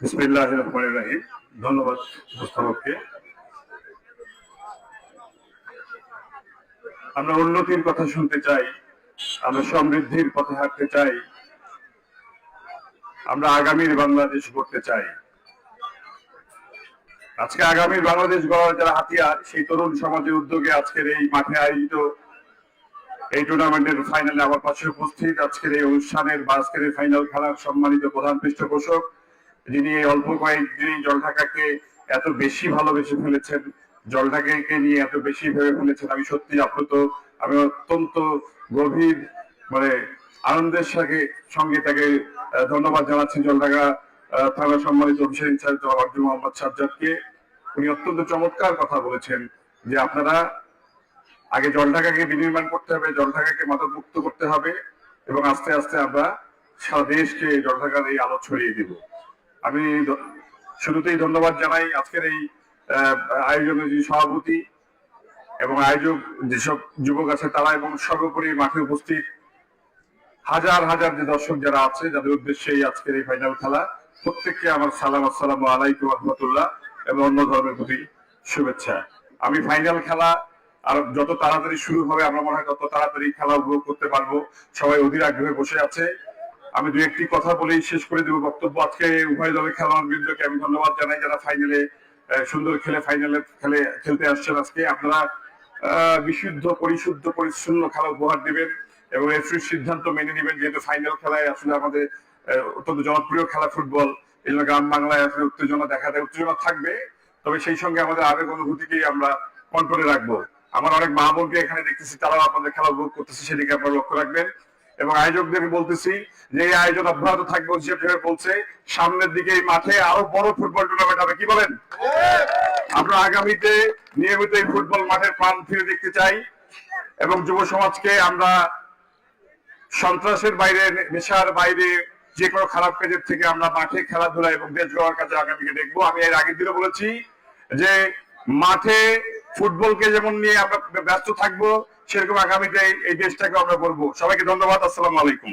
বিসমিল্লাহির রহমানির রহিম। ধন্যবাদ উপস্থাপককে। আমরা উন্নতির কথা শুনতে চাই, আমরা সমৃদ্ধির পথে হাঁটতে চাই, আমরা আগামীর বাংলাদেশ গড়তে চাই। আজকে আগামীর বাংলাদেশ গড়ার যারা হাতিয়ার, সেই তরুণ সমাজের উদ্যোগে আজকের এই মাঠে আয়োজিত এই টুর্নামেন্টের ফাইনালে আমার পাশে উপস্থিত, আজকের এই অনুষ্ঠানের বা আজকের এই ফাইনাল খেলার সম্মানিত প্রধান পৃষ্ঠপোষক, যিনি এই অল্প কয়েকদিনই জলঢাকাকে এত বেশি ভালোবেসে ফেলেছেন, জলঢাকাকে নিয়ে এত বেশি ভেবে ফেলেছেন, আমি সত্যি আপ্লুত। আমি অত্যন্ত গভীর আনন্দের সঙ্গে তাকে ধন্যবাদ জানাচ্ছি জলঢাকা থানা সম্মানিত অফিসার ইনচার্জ আব্দুল মোহাম্মদ সাজ্জাদকে। উনি অত্যন্ত চমৎকার কথা বলেছেন যে আপনারা আগে জলঢাকাকে বিনির্মাণ করতে হবে, জলঢাকাকে মাদকমুক্ত করতে হবে, এবং আস্তে আস্তে আমরা সারা দেশকে জলঢাকার এই আলো ছড়িয়ে দিব। আমি শুরুতেই ধন্যবাদ জানাই আজকের এই আয়োজনের যে সভাপতি এবং আয়োজক, যেসব যুবক আছে তারা, এবং সর্বোপরি মাঠে উপস্থিত হাজার হাজার যে দর্শক যারা আছে, যাদের উদ্দেশ্যে আজকের এই ফাইনাল খেলা, প্রত্যেককে আমার সালাম, আসসালামু আলাইকুম রহমতুল্লাহ, এবং অন্য ধর্মের প্রতি শুভেচ্ছা। আমি ফাইনাল খেলা আর যত তাড়াতাড়ি শুরু হবে, আমরা মনে হয় তত তাড়াতাড়ি খেলা উপভোগ করতে পারবো। সবাই অধীর আগ্রহে বসে আছে। আমি দু একটি কথা বলেই শেষ করে দেবো বক্তব্য। আজকে উভয় দলের খেলোয়াড়বৃন্দকে আমি ধন্যবাদ জানাই, যারা ফাইনালে সুন্দর ফাইনালে খেলতে আসছেন। আজকে আপনারা বিশুদ্ধ, পরিশুদ্ধ, পরিচ্ছন্ন খেলা উপহার দিবেন এবং রেফারির সিদ্ধান্ত মেনে নেবেন, যেহেতু ফাইনাল খেলায় আসলে আমাদের অত্যন্ত জনপ্রিয় খেলা ফুটবল, এই জন্য গ্রাম বাংলায় আসলে উত্তেজনা দেখা দেয়, উত্তেজনা থাকবে, তবে সেই সঙ্গে আমাদের আবেগ অনুভূতিকেই আমরা কন্ট্রোলে রাখবো। আমার অনেক মা বোনকে এখানে দেখতেছি, তারাও আপনাদের খেলা উপভোগ করতেছে, সেদিকে আপনারা লক্ষ্য রাখবেন। এবং আয়োজকদের বলতেছি যে এই আয়োজন অব্যাহত থাকবে, যেভাবে বলছে সামনের দিকে এই মাঠে আরো বড় ফুটবল টুর্নামেন্ট হবে, কি বলেন? আমরা আগামীতে নিয়মিত এই ফুটবল মাঠের প্রাণ ফিরে দেখতে চাই, এবং যুব সমাজকে আমরা সন্ত্রাসের বাইরে, নেশার বাইরে, যে কোনো খারাপ কাজের থেকে আমরা মাঠে খেলাধুলা এবং দেশ গড়ার কাজে আগামীকে দেখবো। আমি এর আগের দিনে বলেছি যে মাঠে ফুটবলকে যেমন নিয়ে আমরা ব্যস্ত থাকবো, সেরকম আগামীতে এই দেশটাকে আমরা করবো। সবাইকে ধন্যবাদ। আসসালামু আলাইকুম।